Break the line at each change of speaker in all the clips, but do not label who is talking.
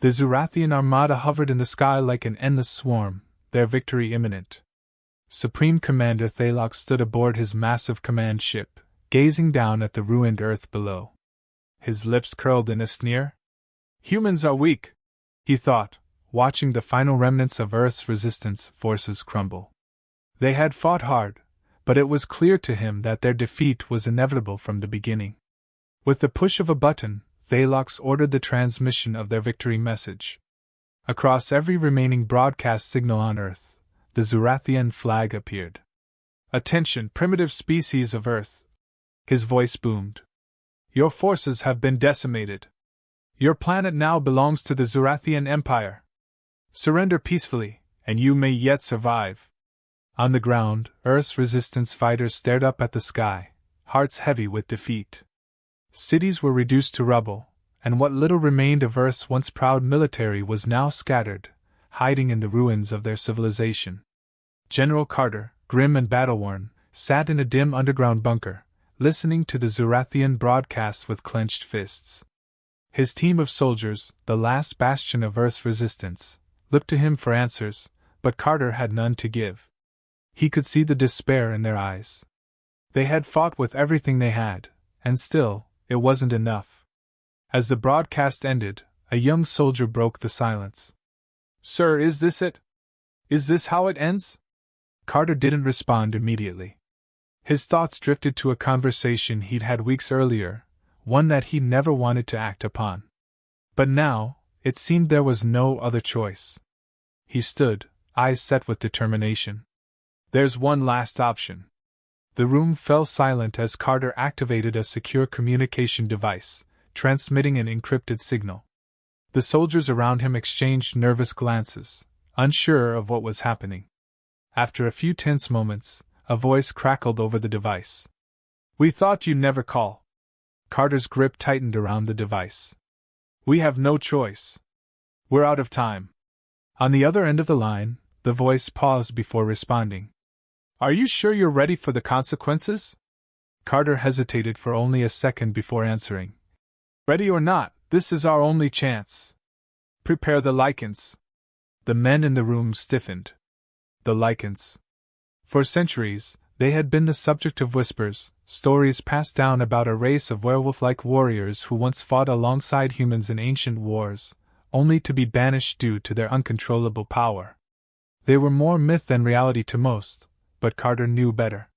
The Zurathian armada hovered in the sky like an endless swarm, their victory imminent. Supreme Commander Thalok stood aboard his massive command ship, gazing down at the ruined earth below. His lips curled in a sneer. Humans are weak, he thought, watching the final remnants of Earth's resistance forces crumble. They had fought hard, but it was clear to him that their defeat was inevitable from the beginning. With the push of a button, Thalox ordered the transmission of their victory message. Across every remaining broadcast signal on Earth, the Zurathian flag appeared. "Attention, primitive species of Earth!" His voice boomed. "Your forces have been decimated. Your planet now belongs to the Zurathian Empire. Surrender peacefully, and you may yet survive." On the ground, Earth's resistance fighters stared up at the sky, hearts heavy with defeat. Cities were reduced to rubble, and what little remained of Earth's once proud military was now scattered, hiding in the ruins of their civilization. General Carter, grim and battle-worn, sat in a dim underground bunker, listening to the Zurathian broadcasts with clenched fists. His team of soldiers, the last bastion of Earth's resistance, looked to him for answers, but Carter had none to give. He could see the despair in their eyes. They had fought with everything they had, and still, it wasn't enough. As the broadcast ended, a young soldier broke the silence. "Sir, is this it? Is this how it ends?" Carter didn't respond immediately. His thoughts drifted to a conversation he'd had weeks earlier, one that he never wanted to act upon. But now, it seemed there was no other choice. He stood, eyes set with determination. "There's one last option." The room fell silent as Carter activated a secure communication device, transmitting an encrypted signal. The soldiers around him exchanged nervous glances, unsure of what was happening. After a few tense moments, a voice crackled over the device. "We thought you'd never call." Carter's grip tightened around the device. "We have no choice. We're out of time." On the other end of the line, the voice paused before responding. "Are you sure you're ready for the consequences?" Carter hesitated for only a second before answering. "Ready or not, this is our only chance. Prepare the Lycans." The men in the room stiffened. The Lycans. For centuries, they had been the subject of whispers, stories passed down about a race of werewolf-like warriors who once fought alongside humans in ancient wars, only to be banished due to their uncontrollable power. They were more myth than reality to most, but Carter knew better.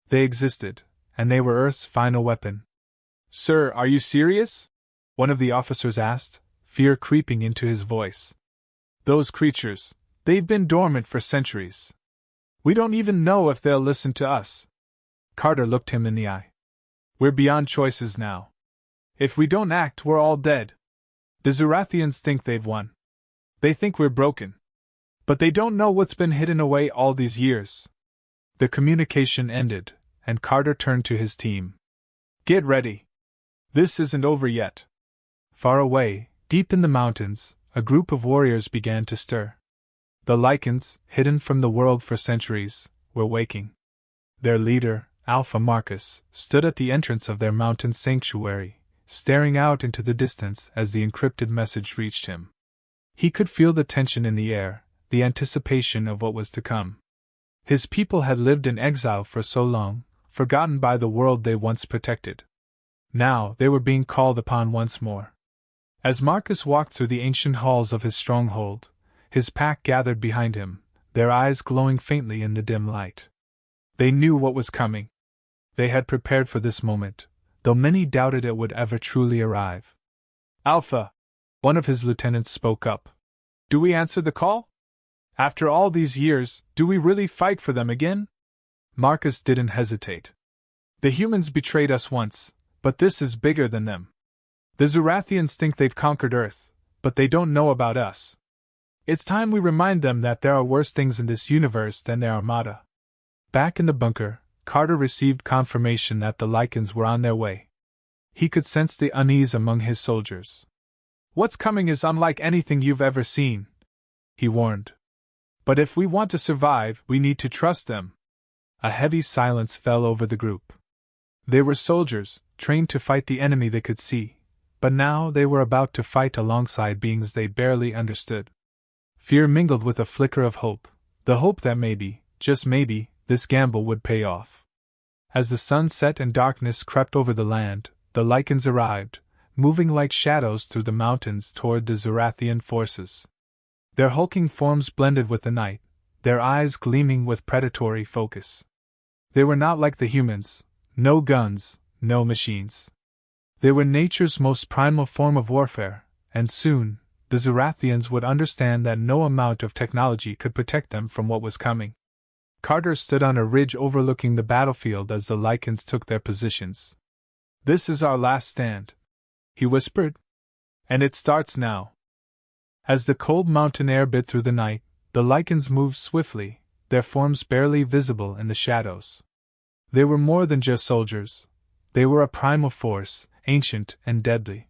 They existed, and they were Earth's final weapon. "Sir, are you serious?" one of the officers asked, fear creeping into his voice. "Those creatures, they've been dormant for centuries. We don't even know if they'll listen to us." Carter looked him in the eye. "We're beyond choices now. If we don't act, we're all dead. The Zurathians think they've won. They think we're broken. But they don't know what's been hidden away all these years." The communication ended, and Carter turned to his team. "Get ready. This isn't over yet." Far away, deep in the mountains, a group of warriors began to stir. The Lycans, hidden from the world for centuries, were waking. Their leader, Alpha Marcus, stood at the entrance of their mountain sanctuary, staring out into the distance as the encrypted message reached him. He could feel the tension in the air, the anticipation of what was to come. His people had lived in exile for so long, forgotten by the world they once protected. Now they were being called upon once more. As Marcus walked through the ancient halls of his stronghold, his pack gathered behind him, their eyes glowing faintly in the dim light. They knew what was coming. They had prepared for this moment, though many doubted it would ever truly arrive. "Alpha," one of his lieutenants spoke up. "Do we answer the call? After all these years, do we really fight for them again?" Marcus didn't hesitate. "The humans betrayed us once, but this is bigger than them. The Zurathians think they've conquered Earth, but they don't know about us. It's time we remind them that there are worse things in this universe than their Armada." Back in the bunker, Carter received confirmation that the Lycans were on their way. He could sense the unease among his soldiers. "What's coming is unlike anything you've ever seen," he warned. "But if we want to survive, we need to trust them." A heavy silence fell over the group. They were soldiers, trained to fight the enemy they could see, but now they were about to fight alongside beings they barely understood. Fear mingled with a flicker of hope, the hope that maybe, just maybe, this gamble would pay off. As the sun set and darkness crept over the land, the Lycans arrived, moving like shadows through the mountains toward the Zorathian forces. Their hulking forms blended with the night, their eyes gleaming with predatory focus. They were not like the humans, no guns, no machines. They were nature's most primal form of warfare, and soon, the Zorathians would understand that no amount of technology could protect them from what was coming. Carter stood on a ridge overlooking the battlefield as the Lycans took their positions. "This is our last stand," he whispered. "And it starts now." As the cold mountain air bit through the night, the Lycans moved swiftly, their forms barely visible in the shadows. They were more than just soldiers. They were a primal force, ancient and deadly.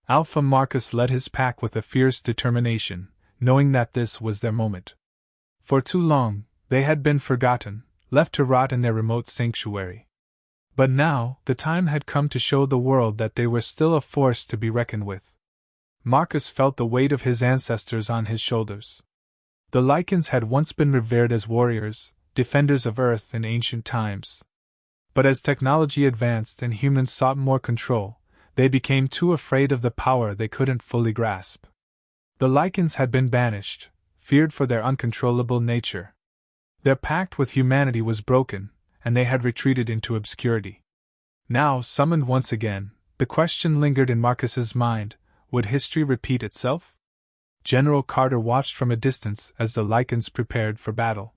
Alpha Marcus led his pack with a fierce determination, knowing that this was their moment. For too long, they had been forgotten, left to rot in their remote sanctuary. But now, the time had come to show the world that they were still a force to be reckoned with. Marcus felt the weight of his ancestors on his shoulders. The Lycans had once been revered as warriors, defenders of Earth in ancient times. But as technology advanced and humans sought more control, they became too afraid of the power they couldn't fully grasp. The Lycans had been banished, feared for their uncontrollable nature. Their pact with humanity was broken, and they had retreated into obscurity. Now, summoned once again, the question lingered in Marcus's mind: would history repeat itself? General Carter watched from a distance as the Lycans prepared for battle.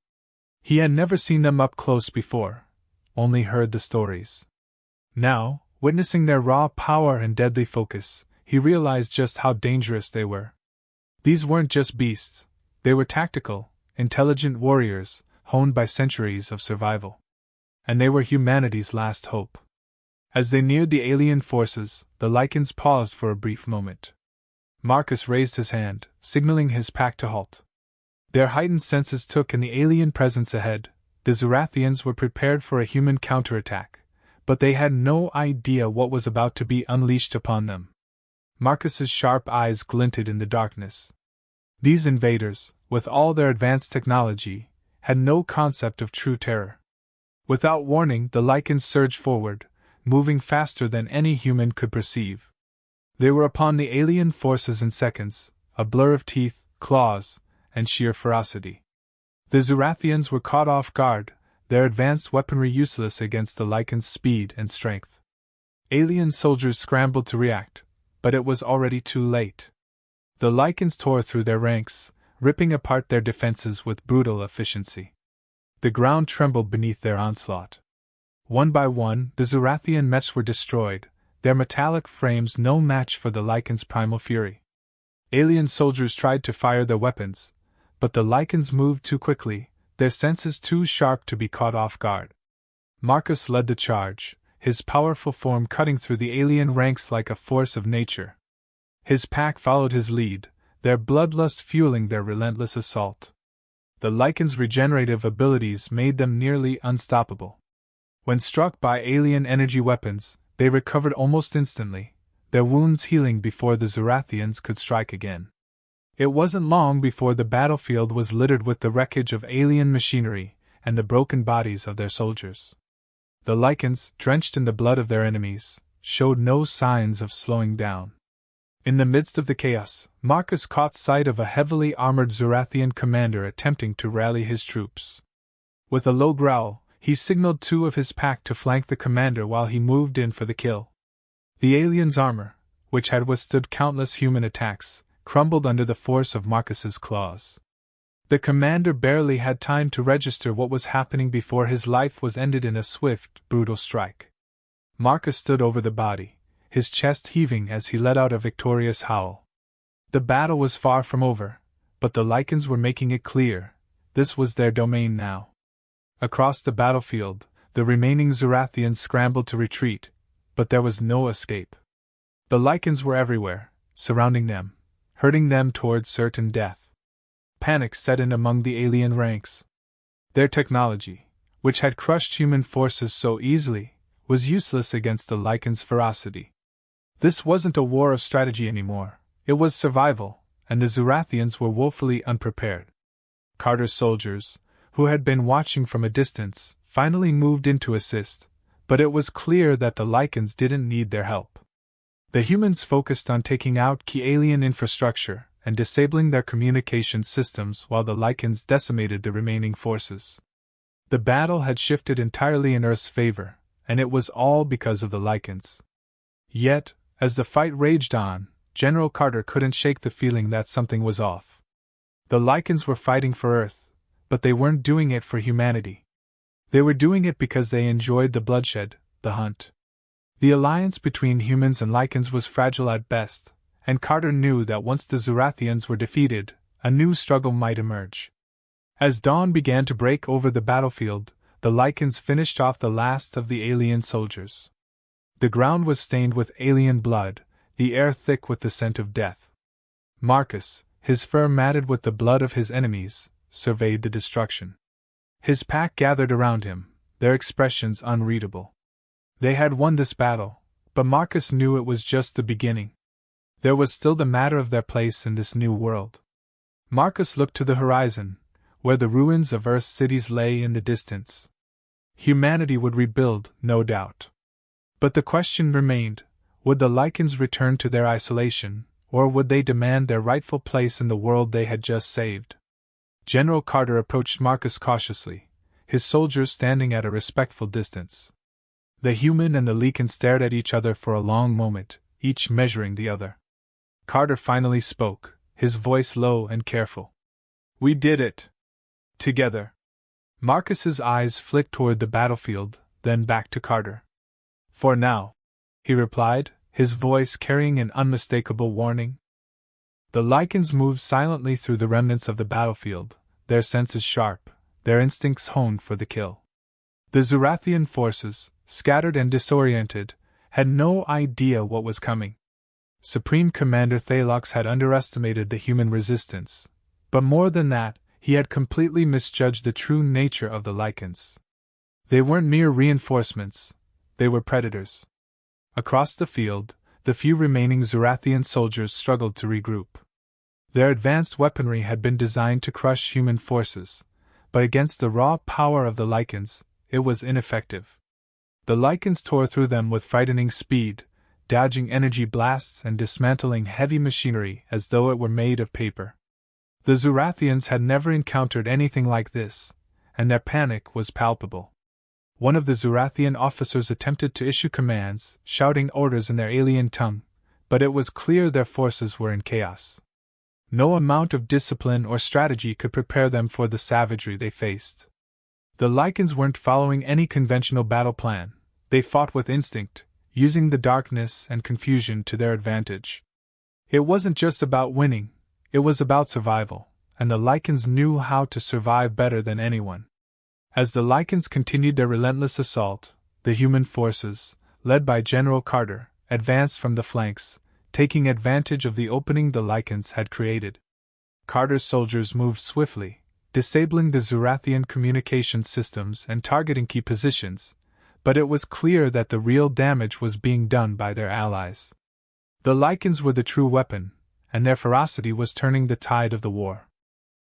He had never seen them up close before, only heard the stories. Now, witnessing their raw power and deadly focus, he realized just how dangerous they were. These weren't just beasts, they were tactical, intelligent warriors, honed by centuries of survival. And they were humanity's last hope. As they neared the alien forces, the Lycans paused for a brief moment. Marcus raised his hand, signaling his pack to halt. Their heightened senses took in the alien presence ahead. The Zorathians were prepared for a human counterattack, but they had no idea what was about to be unleashed upon them. Marcus's sharp eyes glinted in the darkness. These invaders, with all their advanced technology, had no concept of true terror. Without warning, the Lycans surged forward, moving faster than any human could perceive. They were upon the alien forces in seconds, a blur of teeth, claws, and sheer ferocity. The Zorathians were caught off guard, their advanced weaponry useless against the Lycans' speed and strength. Alien soldiers scrambled to react, but it was already too late. The Lycans tore through their ranks, ripping apart their defenses with brutal efficiency. The ground trembled beneath their onslaught. One by one, the Zorathian mechs were destroyed, their metallic frames no match for the Lycans' primal fury. Alien soldiers tried to fire their weapons, but the Lycans moved too quickly, their senses too sharp to be caught off guard. Marcus led the charge, his powerful form cutting through the alien ranks like a force of nature. His pack followed his lead, their bloodlust fueling their relentless assault. The Lycans' regenerative abilities made them nearly unstoppable. When struck by alien energy weapons, they recovered almost instantly, their wounds healing before the Zorathians could strike again. It wasn't long before the battlefield was littered with the wreckage of alien machinery and the broken bodies of their soldiers. The Lycans, drenched in the blood of their enemies, showed no signs of slowing down. In the midst of the chaos, Marcus caught sight of a heavily armored Zorathian commander attempting to rally his troops. With a low growl, he signaled two of his pack to flank the commander while he moved in for the kill. The alien's armor, which had withstood countless human attacks, crumbled under the force of Marcus's claws. The commander barely had time to register what was happening before his life was ended in a swift, brutal strike. Marcus stood over the body, his chest heaving as he let out a victorious howl. The battle was far from over, but the Lycans were making it clear, this was their domain now. Across the battlefield, the remaining Zorathians scrambled to retreat, but there was no escape. The Lycans were everywhere, surrounding them, herding them towards certain death. Panic set in among the alien ranks. Their technology, which had crushed human forces so easily, was useless against the Lycans' ferocity. This wasn't a war of strategy anymore, it was survival, and the Zurathians were woefully unprepared. Carter's soldiers, who had been watching from a distance, finally moved in to assist, but it was clear that the Lycans didn't need their help. The humans focused on taking out key alien infrastructure and disabling their communication systems while the Lycans decimated the remaining forces. The battle had shifted entirely in Earth's favor, and it was all because of the Lycans. Yet, as the fight raged on, General Carter couldn't shake the feeling that something was off. The Lycans were fighting for Earth, but they weren't doing it for humanity. They were doing it because they enjoyed the bloodshed, the hunt. The alliance between humans and Lycans was fragile at best, and Carter knew that once the Zurathians were defeated, a new struggle might emerge. As dawn began to break over the battlefield, the Lycans finished off the last of the alien soldiers. The ground was stained with alien blood, the air thick with the scent of death. Marcus, his fur matted with the blood of his enemies, surveyed the destruction. His pack gathered around him, their expressions unreadable. They had won this battle, but Marcus knew it was just the beginning. There was still the matter of their place in this new world. Marcus looked to the horizon, where the ruins of Earth's cities lay in the distance. Humanity would rebuild, no doubt. But the question remained, would the Lycans return to their isolation, or would they demand their rightful place in the world they had just saved? General Carter approached Marcus cautiously, his soldiers standing at a respectful distance. The human and the Lycan stared at each other for a long moment, each measuring the other. Carter finally spoke, his voice low and careful. "We did it. Together." Marcus's eyes flicked toward the battlefield, then back to Carter. "For now," he replied, his voice carrying an unmistakable warning. The Lycans moved silently through the remnants of the battlefield, their senses sharp, their instincts honed for the kill. The Zurathian forces, scattered and disoriented, had no idea what was coming. Supreme Commander Thalox had underestimated the human resistance, but more than that, he had completely misjudged the true nature of the Lycans. They weren't mere reinforcements, they were predators. Across the field, the few remaining Zurathian soldiers struggled to regroup. Their advanced weaponry had been designed to crush human forces, but against the raw power of the Lycans, it was ineffective. The Lycans tore through them with frightening speed, dodging energy blasts and dismantling heavy machinery as though it were made of paper. The Zurathians had never encountered anything like this, and their panic was palpable. One of the Zurathian officers attempted to issue commands, shouting orders in their alien tongue, but it was clear their forces were in chaos. No amount of discipline or strategy could prepare them for the savagery they faced. The Lycans weren't following any conventional battle plan, they fought with instinct, using the darkness and confusion to their advantage. It wasn't just about winning, it was about survival, and the Lycans knew how to survive better than anyone. As the Lycans continued their relentless assault, the human forces, led by General Carter, advanced from the flanks, taking advantage of the opening the Lycans had created. Carter's soldiers moved swiftly, disabling the Zurathian communication systems and targeting key positions, but it was clear that the real damage was being done by their allies. The Lycans were the true weapon, and their ferocity was turning the tide of the war.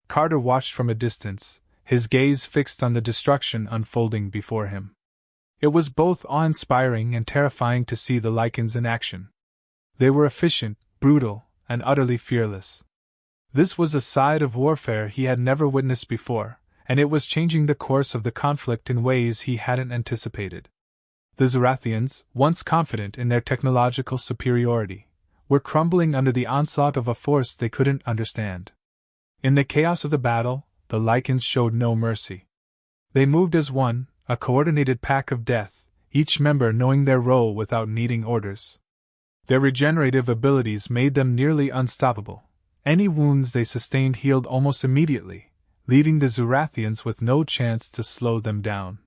Carter watched from a distance, his gaze fixed on the destruction unfolding before him. It was both awe-inspiring and terrifying to see the Lycans in action. They were efficient, brutal, and utterly fearless. This was a side of warfare he had never witnessed before, and it was changing the course of the conflict in ways he hadn't anticipated. The Zurathians, once confident in their technological superiority, were crumbling under the onslaught of a force they couldn't understand. In the chaos of the battle, the Lycans showed no mercy. They moved as one, a coordinated pack of death, each member knowing their role without needing orders. Their regenerative abilities made them nearly unstoppable. Any wounds they sustained healed almost immediately, leaving the Zurathians with no chance to slow them down.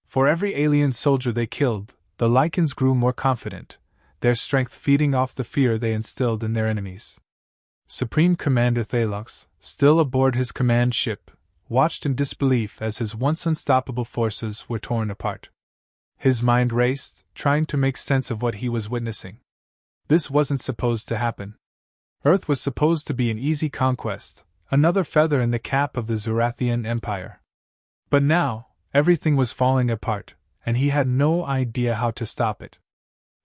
For every alien soldier they killed, the Lycans grew more confident, their strength feeding off the fear they instilled in their enemies. Supreme Commander Thalox, still aboard his command ship, watched in disbelief as his once unstoppable forces were torn apart. His mind raced, trying to make sense of what he was witnessing. This wasn't supposed to happen. Earth was supposed to be an easy conquest, another feather in the cap of the Zurathian Empire. But now, everything was falling apart, and he had no idea how to stop it.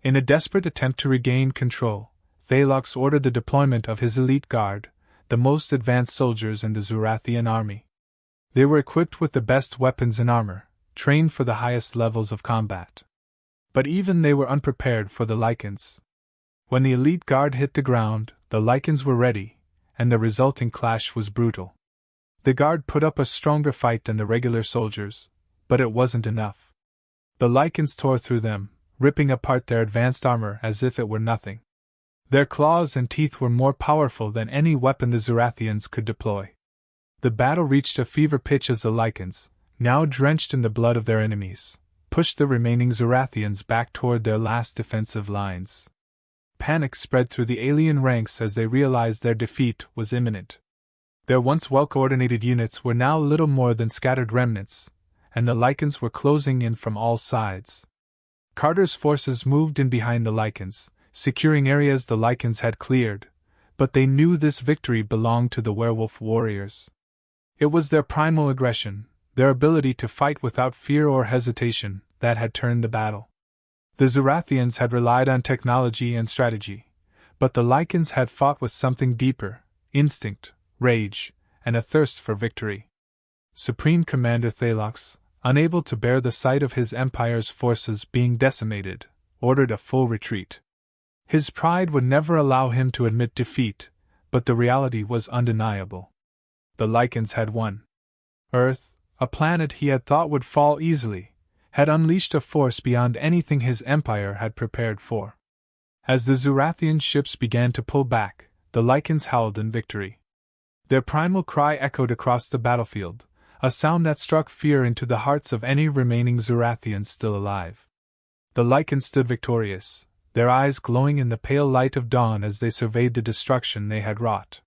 In a desperate attempt to regain control, Thalox ordered the deployment of his elite guard, the most advanced soldiers in the Zurathian army. They were equipped with the best weapons and armor, trained for the highest levels of combat. But even they were unprepared for the Lycans. When the elite guard hit the ground, the Lycans were ready, and the resulting clash was brutal. The guard put up a stronger fight than the regular soldiers, but it wasn't enough. The Lycans tore through them, ripping apart their advanced armor as if it were nothing. Their claws and teeth were more powerful than any weapon the Zurathians could deploy. The battle reached a fever pitch as the Lycans, now drenched in the blood of their enemies, pushed the remaining Zurathians back toward their last defensive lines. Panic spread through the alien ranks as they realized their defeat was imminent. Their once well-coordinated units were now little more than scattered remnants, and the Lycans were closing in from all sides. Carter's forces moved in behind the Lycans, securing areas the Lycans had cleared, but they knew this victory belonged to the werewolf warriors. It was their primal aggression, their ability to fight without fear or hesitation, that had turned the battle. The Zurathians had relied on technology and strategy, but the Lycans had fought with something deeper: instinct, rage, and a thirst for victory. Supreme Commander Thalox, unable to bear the sight of his empire's forces being decimated, ordered a full retreat. His pride would never allow him to admit defeat, but the reality was undeniable. The Lycans had won. Earth, a planet he had thought would fall easily, had unleashed a force beyond anything his empire had prepared for. As the Zurathian ships began to pull back, the Lycans howled in victory. Their primal cry echoed across the battlefield, a sound that struck fear into the hearts of any remaining Zurathians still alive. The Lycans stood victorious, their eyes glowing in the pale light of dawn as they surveyed the destruction they had wrought.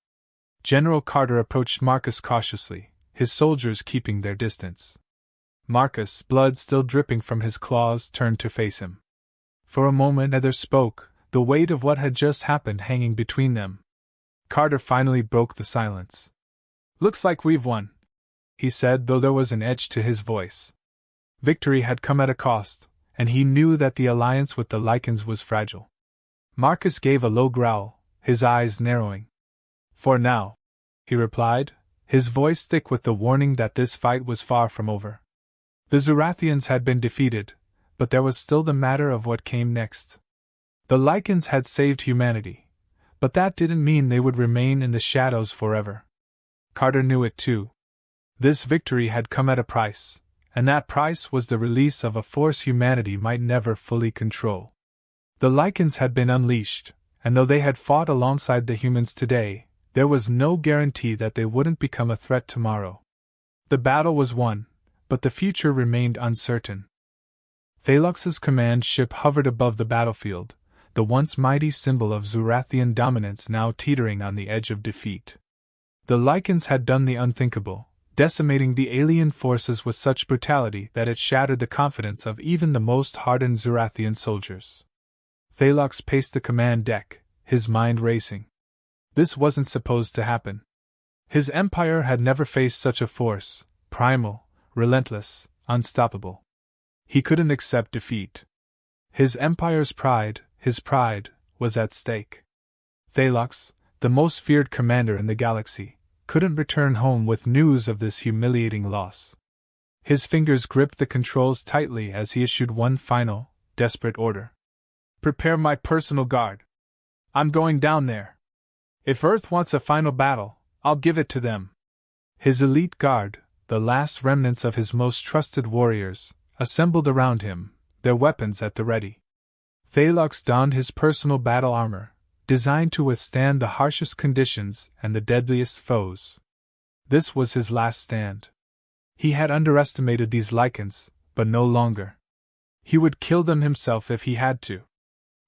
General Carter approached Marcus cautiously, his soldiers keeping their distance. Marcus, blood still dripping from his claws, turned to face him. For a moment neither spoke, the weight of what had just happened hanging between them. Carter finally broke the silence. "Looks like we've won," he said, though there was an edge to his voice. Victory had come at a cost, and he knew that the alliance with the Lycans was fragile. Marcus gave a low growl, his eyes narrowing. "For now," he replied, his voice thick with the warning that this fight was far from over. The Zurathians had been defeated, but there was still the matter of what came next. The Lycans had saved humanity, but that didn't mean they would remain in the shadows forever. Carter knew it too. This victory had come at a price, and that price was the release of a force humanity might never fully control. The Lycans had been unleashed, and though they had fought alongside the humans today, there was no guarantee that they wouldn't become a threat tomorrow. The battle was won, but the future remained uncertain. Thalox's command ship hovered above the battlefield, the once mighty symbol of Zurathian dominance now teetering on the edge of defeat. The Lycans had done the unthinkable, decimating the alien forces with such brutality that it shattered the confidence of even the most hardened Zurathian soldiers. Thalox paced the command deck, his mind racing. This wasn't supposed to happen. His empire had never faced such a force, primal, relentless, unstoppable. He couldn't accept defeat. His empire's pride, his pride, was at stake. Thalox, the most feared commander in the galaxy, couldn't return home with news of this humiliating loss. His fingers gripped the controls tightly as he issued one final, desperate order. "Prepare my personal guard. I'm going down there. If Earth wants a final battle, I'll give it to them." His elite guard, the last remnants of his most trusted warriors, assembled around him, their weapons at the ready. Thalox donned his personal battle armor, designed to withstand the harshest conditions and the deadliest foes. This was his last stand. He had underestimated these Lycans, but no longer. He would kill them himself if he had to.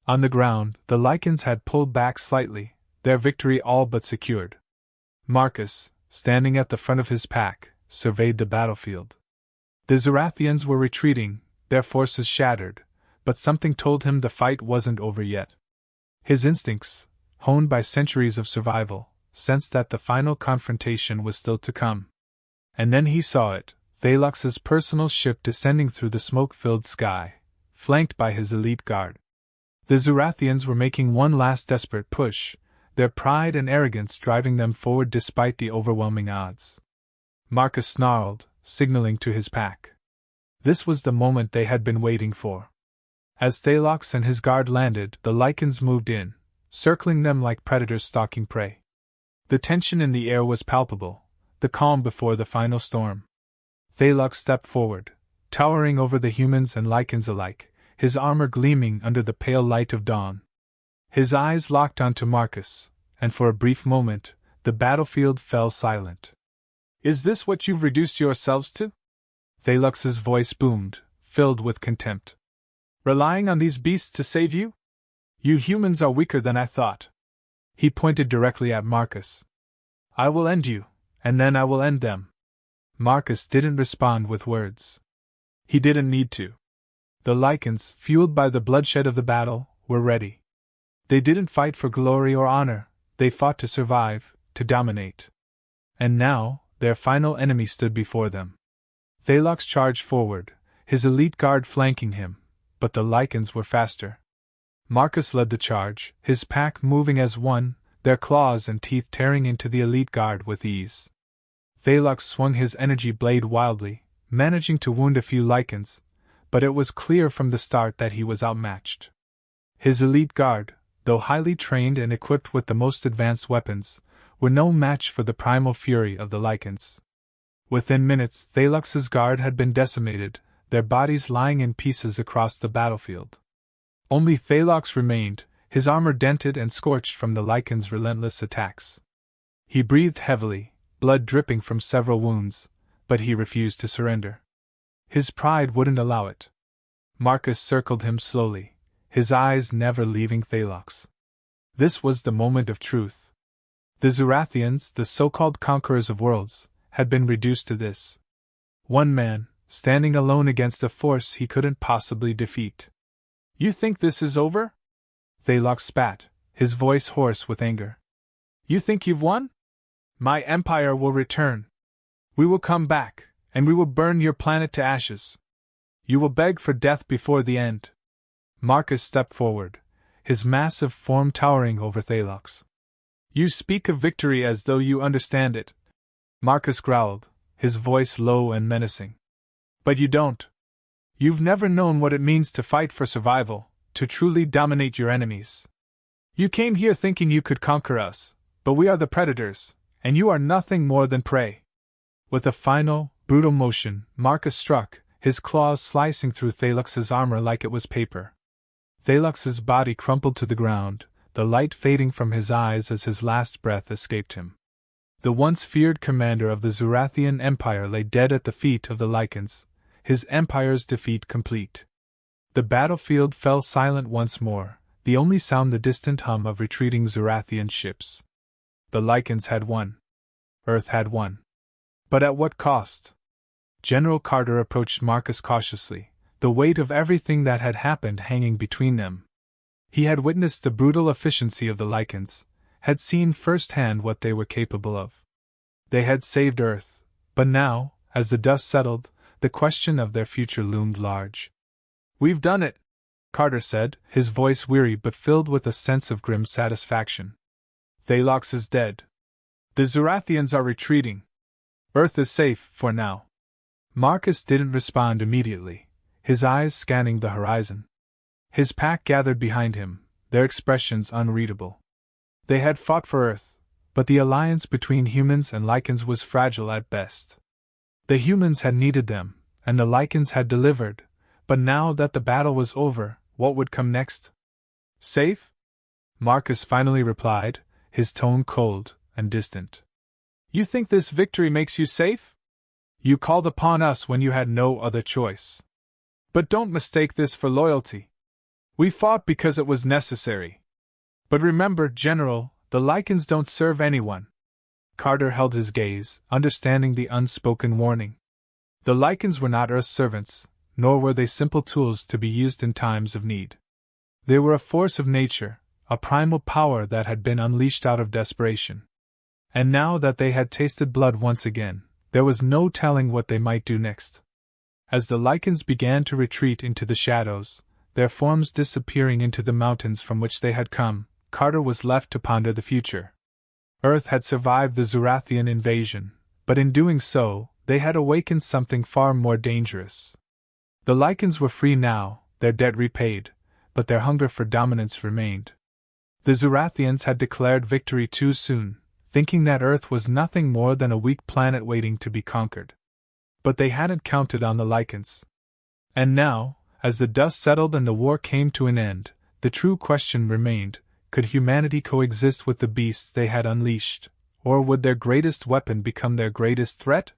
On the ground, the Lycans had pulled back slightly, their victory all but secured. Marcus, standing at the front of his pack, surveyed the battlefield. The Zurathians were retreating, their forces shattered, but something told him the fight wasn't over yet. His instincts, honed by centuries of survival, sensed that the final confrontation was still to come. And then he saw it, Thalox's personal ship descending through the smoke-filled sky, flanked by his elite guard. The Zurathians were making one last desperate push, their pride and arrogance driving them forward despite the overwhelming odds. Marcus snarled, signaling to his pack. This was the moment they had been waiting for. As Thalox and his guard landed, the Lycans moved in, circling them like predators stalking prey. The tension in the air was palpable, the calm before the final storm. Thalox stepped forward, towering over the humans and Lycans alike, his armor gleaming under the pale light of dawn. His eyes locked onto Marcus, and for a brief moment, the battlefield fell silent. "Is this what you've reduced yourselves to?" Thalox's voice boomed, filled with contempt. "Relying on these beasts to save you? You humans are weaker than I thought." He pointed directly at Marcus. "I will end you, and then I will end them." Marcus didn't respond with words. He didn't need to. The Lycans, fueled by the bloodshed of the battle, were ready. They didn't fight for glory or honor, they fought to survive, to dominate. And now, their final enemy stood before them. Thalox charged forward, his elite guard flanking him, but the Lycans were faster. Marcus led the charge, his pack moving as one, their claws and teeth tearing into the elite guard with ease. Thalox swung his energy blade wildly, managing to wound a few Lycans, but it was clear from the start that he was outmatched. His elite guard, though highly trained and equipped with the most advanced weapons, were no match for the primal fury of the Lycans. Within minutes, Thalox's guard had been decimated, their bodies lying in pieces across the battlefield. Only Thalox remained, his armor dented and scorched from the Lycans' relentless attacks. He breathed heavily, blood dripping from several wounds, but he refused to surrender. His pride wouldn't allow it. Marcus circled him slowly, his eyes never leaving Thalox. This was the moment of truth. The Zurathians, the so-called conquerors of worlds, had been reduced to this. One man, standing alone against a force he couldn't possibly defeat. "You think this is over?" Thalox spat, his voice hoarse with anger. "You think you've won? My empire will return. We will come back, and we will burn your planet to ashes. You will beg for death before the end." Marcus stepped forward, his massive form towering over Thalox. "You speak of victory as though you understand it," Marcus growled, his voice low and menacing. "But you don't. You've never known what it means to fight for survival, to truly dominate your enemies. You came here thinking you could conquer us, but we are the predators, and you are nothing more than prey." With a final, brutal motion, Marcus struck, his claws slicing through Thalox's armor like it was paper. Thalox's body crumpled to the ground, the light fading from his eyes as his last breath escaped him. The once feared commander of the Zurathian Empire lay dead at the feet of the Lycans, his empire's defeat complete. The battlefield fell silent once more, the only sound the distant hum of retreating Zurathian ships. The Lycans had won. Earth had won. But at what cost? General Carter approached Marcus cautiously, the weight of everything that had happened hanging between them. He had witnessed the brutal efficiency of the Lycans, had seen firsthand what they were capable of. They had saved Earth, but now, as the dust settled, the question of their future loomed large. "We've done it," Carter said, his voice weary but filled with a sense of grim satisfaction. "Thalox is dead. The Zurathians are retreating. Earth is safe, for now." Marcus didn't respond immediately, his eyes scanning the horizon. His pack gathered behind him, their expressions unreadable. They had fought for Earth, but the alliance between humans and Lycans was fragile at best. The humans had needed them, and the Lycans had delivered, but now that the battle was over, what would come next? "Safe?" Marcus finally replied, his tone cold and distant. "You think this victory makes you safe? You called upon us when you had no other choice. But don't mistake this for loyalty. We fought because it was necessary. But remember, General, the Lycans don't serve anyone." Carter held his gaze, understanding the unspoken warning. The Lycans were not Earth's servants, nor were they simple tools to be used in times of need. They were a force of nature, a primal power that had been unleashed out of desperation. And now that they had tasted blood once again, there was no telling what they might do next. As the Lycans began to retreat into the shadows, their forms disappearing into the mountains from which they had come, Carter was left to ponder the future. Earth had survived the Zurathian invasion, but in doing so, they had awakened something far more dangerous. The Lycans were free now, their debt repaid, but their hunger for dominance remained. The Zurathians had declared victory too soon, thinking that Earth was nothing more than a weak planet waiting to be conquered. But they hadn't counted on the Lycans. And now, as the dust settled and the war came to an end, the true question remained: could humanity coexist with the beasts they had unleashed, or would their greatest weapon become their greatest threat?